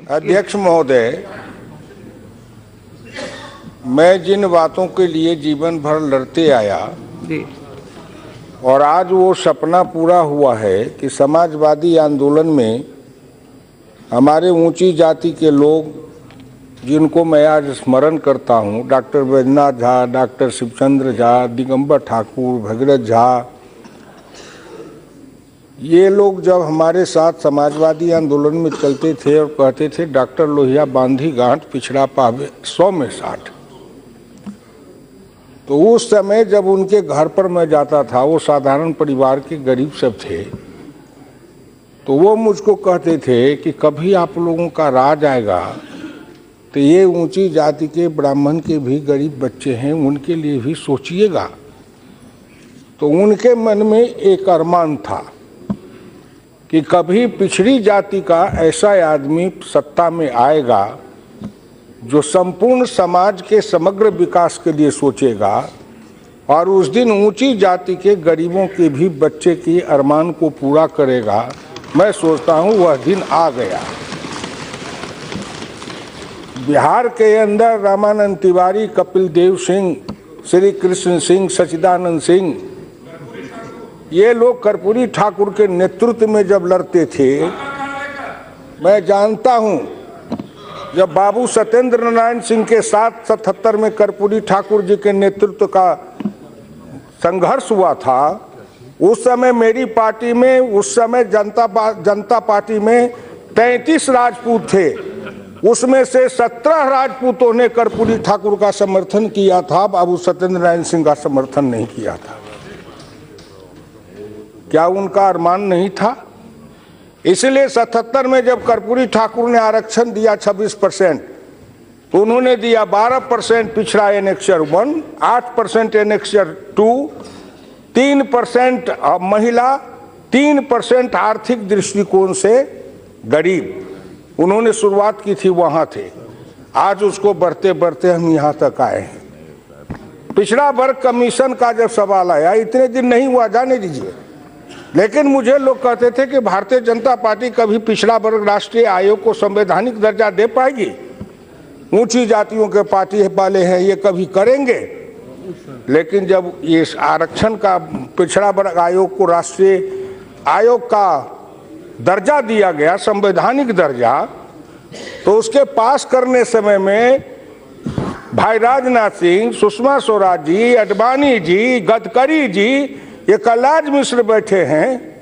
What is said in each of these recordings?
अध्यक्ष महोदय, मैं जिन बातों के लिए जीवन भर लड़ते आया और आज वो सपना पूरा हुआ है कि समाजवादी आंदोलन में हमारे ऊंची जाति के लोग, जिनको मैं आज स्मरण करता हूं, डॉक्टर बैजनाथ झा, डॉक्टर शिवचंद्र झा, दिगंबर ठाकुर, भगीरथ झा, ये लोग जब हमारे साथ समाजवादी आंदोलन में चलते थे और कहते थे डॉक्टर लोहिया बांधी गांठ पिछड़ा पावे 100 में 60, तो उस समय जब उनके घर पर मैं जाता था, वो साधारण परिवार के गरीब सब थे, तो वो मुझको कहते थे कि कभी आप लोगों का राज आएगा तो ये ऊंची जाति के ब्राह्मण के भी गरीब बच्चे हैं, उनके लिए भी सोचिएगा। तो उनके मन में एक अरमान था कि कभी पिछड़ी जाति का ऐसा आदमी सत्ता में आएगा जो संपूर्ण समाज के समग्र विकास के लिए सोचेगा और उस दिन ऊंची जाति के गरीबों के भी बच्चे के अरमान को पूरा करेगा। मैं सोचता हूं वह दिन आ गया। बिहार के अंदर रामानंद तिवारी, कपिल देव सिंह, श्री कृष्ण सिंह, सच्चिदानंद सिंह, ये लोग कर्पूरी ठाकुर के नेतृत्व में जब लड़ते थे, मैं जानता हूं जब बाबू सत्येंद्र नारायण सिंह के साथ 77 में कर्पूरी ठाकुर जी के नेतृत्व का संघर्ष हुआ था, उस समय मेरी पार्टी में, उस समय जनता पार्टी में 33 राजपूत थे, उसमें से 17 राजपूतों ने कर्पूरी ठाकुर का समर्थन किया था, बाबू सत्येंद्र नारायण सिंह का समर्थन नहीं किया था। क्या उनका अरमान नहीं था? इसलिए 77 में जब कर्पूरी ठाकुर ने आरक्षण दिया 26%, तो उन्होंने दिया 12% पिछड़ा एनेक्चर 1, 8% एनेक्चर 2, 3% महिला, 3% आर्थिक दृष्टिकोण से गरीब। उन्होंने शुरुआत की थी, वहां थे। आज उसको बढ़ते बढ़ते हम यहां तक आए हैं। पिछड़ा वर्ग कमीशन का जब सवाल आया, इतने दिन नहीं हुआ, जाने दीजिए, लेकिन मुझे लोग कहते थे कि भारतीय जनता पार्टी कभी पिछड़ा वर्ग राष्ट्रीय आयोग को संवैधानिक दर्जा दे पाएगी? ऊंची जातियों के पार्टी वाले हैं, ये कभी करेंगे? लेकिन जब ये आरक्षण का पिछड़ा वर्ग आयोग को राष्ट्रीय आयोग का दर्जा दिया गया, संवैधानिक दर्जा, तो उसके पास करने समय में भाई राजनाथ सिंह, सुषमा स्वराज जी, अडवाणी जी, गडकरी जी, ये कलराज मिश्र बैठे हैं,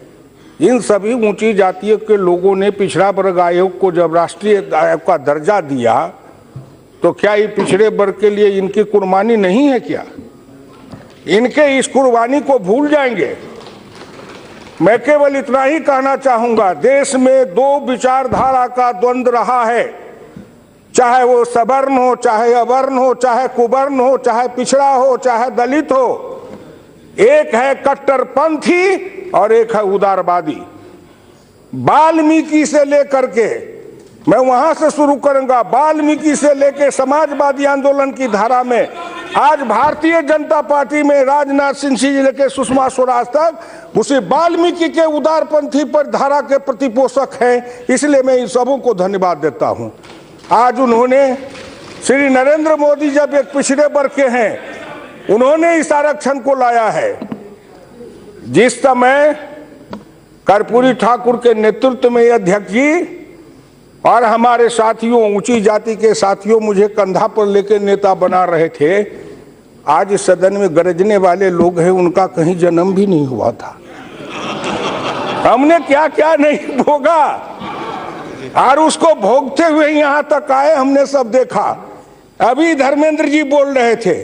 इन सभी ऊंची जातियों के लोगों ने पिछड़ा वर्ग आयोग को जब राष्ट्रीय आयोग का दर्जा दिया, तो क्या ये पिछड़े वर्ग के लिए इनकी कुर्बानी नहीं है? क्या इनके इस कुर्बानी को भूल जाएंगे? मैं केवल इतना ही कहना चाहूंगा, देश में 2 विचारधारा का द्वंद्व रहा है, चाहे वो सवर्ण हो, चाहे अवर्ण हो, चाहे कुवर्ण हो, चाहे पिछड़ा हो, चाहे दलित हो। एक है कट्टरपंथी और एक है उदारवादी। वाल्मीकि से लेकर के, मैं वहां से शुरू करूंगा, वाल्मीकि से लेकर समाजवादी आंदोलन की धारा में आज भारतीय जनता पार्टी में राजनाथ सिंह से लेकर सुषमा स्वराज तक उसी वाल्मीकि के उदारपंथी पर धारा के प्रतिपोषक हैं। इसलिए मैं इन सबों को धन्यवाद देता हूं। आज उन्होंने, श्री नरेंद्र मोदी जब एक पिछड़े वर्ग के हैं, उन्होंने इस आरक्षण को लाया है। जिस समय कर्पूरी ठाकुर के नेतृत्व में अध्यक्ष जी और हमारे साथियों, ऊंची जाति के साथियों, मुझे कंधा पर लेकर नेता बना रहे थे, आज इस सदन में गरजने वाले लोग हैं, उनका कहीं जन्म भी नहीं हुआ था। हमने क्या क्या नहीं भोगा और उसको भोगते हुए यहां तक आए, हमने सब देखा। अभी धर्मेंद्र जी बोल रहे थे,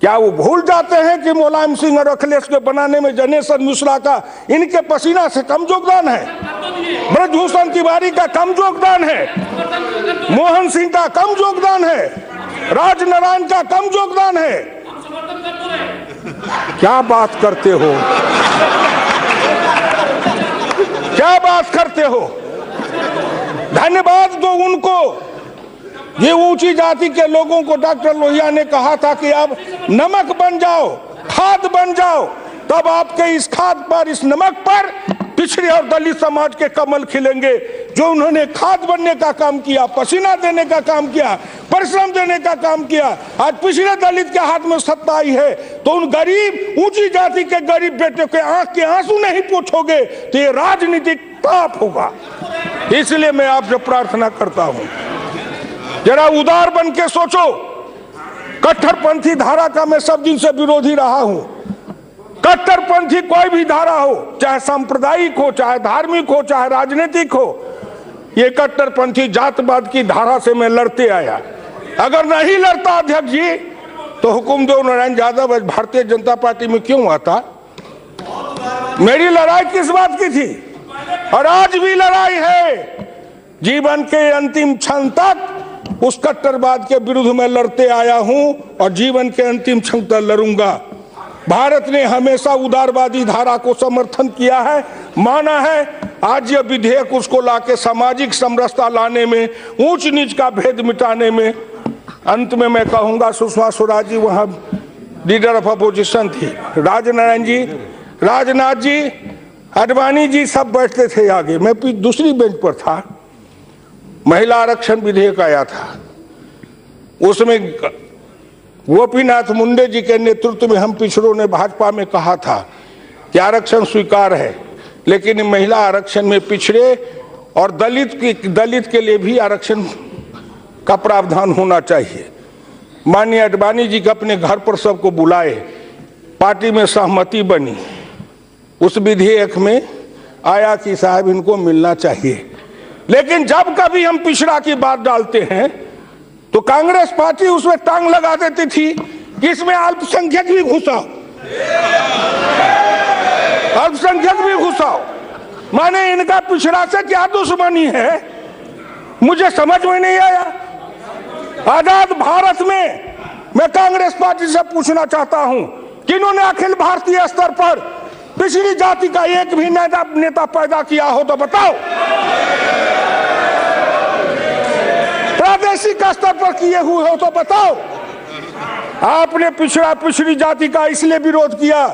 क्या वो भूल जाते हैं कि मुलायम सिंह और अखिलेश के बनाने में जनेश्वर मिश्रा का, इनके पसीना से कम योगदान है? ब्रजभूषण तिवारी का कम योगदान है? मोहन सिंह का कम योगदान है? राजनारायण का कम योगदान है? क्या बात करते हो? क्या बात करते हो? धन्यवाद दो उनको। ये ऊंची जाति के लोगों को डॉक्टर लोहिया ने कहा था कि आप नमक बन जाओ, खाद बन जाओ, तब आपके इस खाद पर, इस नमक पर पिछड़े और दलित समाज के कमल खिलेंगे। जो उन्होंने खाद बनने का काम किया, पसीना देने का काम किया, परिश्रम देने का काम किया, आज पिछड़े दलित के हाथ में सत्ता आई है, तो उन गरीब ऊंची जाति के गरीब बेटे के आंख के आंसू नहीं पोंछोगे तो ये राजनीतिक पाप होगा। इसलिए मैं आपसे प्रार्थना करता हूं, जरा उदार बन के सोचो। कट्टरपंथी धारा का मैं सब दिन से विरोधी रहा हूं। कट्टरपंथी कोई भी धारा हो, चाहे सांप्रदायिक हो, चाहे धार्मिक हो, चाहे राजनीतिक हो, ये कट्टरपंथी जातवाद की धारा से मैं लड़ते आया। अगर नहीं लड़ता अध्यक्ष जी तो हुकुमदेव नारायण यादव आज भारतीय जनता पार्टी में क्यों आता? मेरी लड़ाई किस बात की थी? और आज भी लड़ाई है। जीवन के अंतिम क्षण तक उस कट्टरवाद के विरुद्ध में लड़ते आया हूं और जीवन के अंतिम क्षण तक लड़ूंगा। भारत ने हमेशा उदारवादी धारा को समर्थन किया है, माना है। आज यह विधेयक उसको लाके सामाजिक समरसता लाने में, ऊंच नीच का भेद मिटाने में। अंत में मैं कहूंगा, सुषमा स्वराज जी वहां लीडर ऑफ अपोजिशन थी, राजनारायण जी, राजनाथ जी, अडवाणी जी सब बैठते थे आगे, मैं दूसरी बेंच पर था। महिला आरक्षण विधेयक आया था, उसमें गोपीनाथ मुंडे जी के नेतृत्व में हम पिछड़ों ने भाजपा में कहा था कि आरक्षण स्वीकार है, लेकिन महिला आरक्षण में पिछड़े और दलित के लिए भी आरक्षण का प्रावधान होना चाहिए। माननीय अडवाणी जी के अपने घर पर सबको बुलाए, पार्टी में सहमति बनी, उस विधेयक में आया कि साहब इनको मिलना चाहिए। लेकिन जब कभी हम पिछड़ा की बात डालते हैं तो कांग्रेस पार्टी उसमें टांग लगा देती थी कि इसमें अल्पसंख्यक भी घुसाओ, अल्पसंख्यक भी घुसाओ। माने इनका पिछड़ा से क्या दुश्मनी है, मुझे समझ में नहीं आया। आजाद भारत में मैं कांग्रेस पार्टी से पूछना चाहता हूं कि इन्होंने अखिल भारतीय स्तर पर पिछड़ी जाति का एक भी नेता पैदा किया हो तो बताओ। प्रादेशिक स्तर पर किए हुए हो तो बताओ। आपने पिछड़ी जाति का इसलिए विरोध किया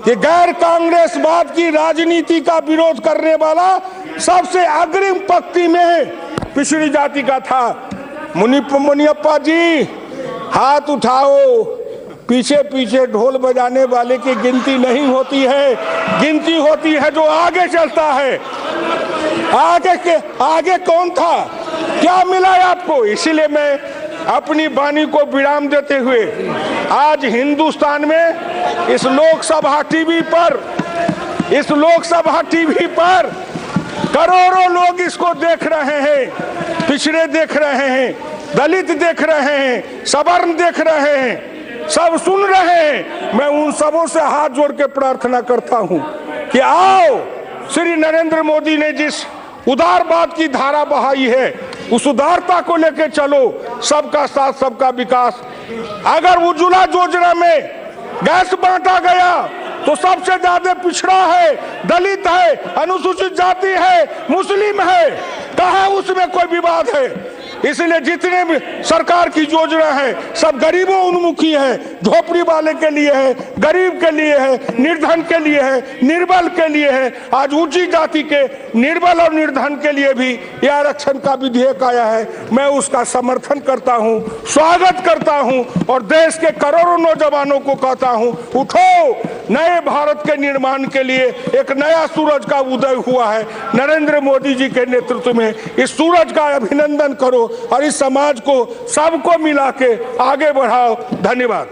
कि गैर कांग्रेसवाद की राजनीति का विरोध करने वाला सबसे अग्रिम पंक्ति में पिछड़ी जाति का था। मुनियप्पा जी हाथ उठाओ, पीछे पीछे ढोल बजाने वाले की गिनती नहीं होती है, गिनती होती है जो आगे चलता है। आगे कौन था, क्या मिला आपको? इसीलिए मैं अपनी वाणी को विराम देते हुए आज हिंदुस्तान में इस लोकसभा टीवी पर करोड़ों लोग इसको देख रहे हैं। पिछड़े देख रहे हैं, दलित देख रहे हैं, सवर्ण देख रहे हैं, सब सुन रहे हैं। मैं उन सबों से हाथ जोड़ के प्रार्थना करता हूं कि आओ, श्री नरेंद्र मोदी ने जिस उदारवाद की धारा बहाई है उस उदारता को लेकर चलो। सबका साथ सबका विकास। अगर उज्ज्वला योजना में गैस बांटा गया तो सबसे ज्यादा पिछड़ा है, दलित है, अनुसूचित जाति है, मुस्लिम है, कहाँ उसमें कोई विवाद है? इसलिए जितने भी सरकार की योजना है सब गरीबों उन्मुखी है, झोपड़ी वाले के लिए है, गरीब के लिए है, निर्धन के लिए है, निर्बल के लिए है। आज ऊंची जाति के निर्बल और निर्धन के लिए भी यह आरक्षण का विधेयक आया है। मैं उसका समर्थन करता हूं, स्वागत करता हूं और देश के करोड़ों नौजवानों को कहता हूं, उठो, नए भारत के निर्माण के लिए एक नया सूरज का उदय हुआ है। नरेंद्र मोदी जी के नेतृत्व में इस सूरज का अभिनंदन करो और इस समाज को सबको मिला के आगे बढ़ाओ। धन्यवाद।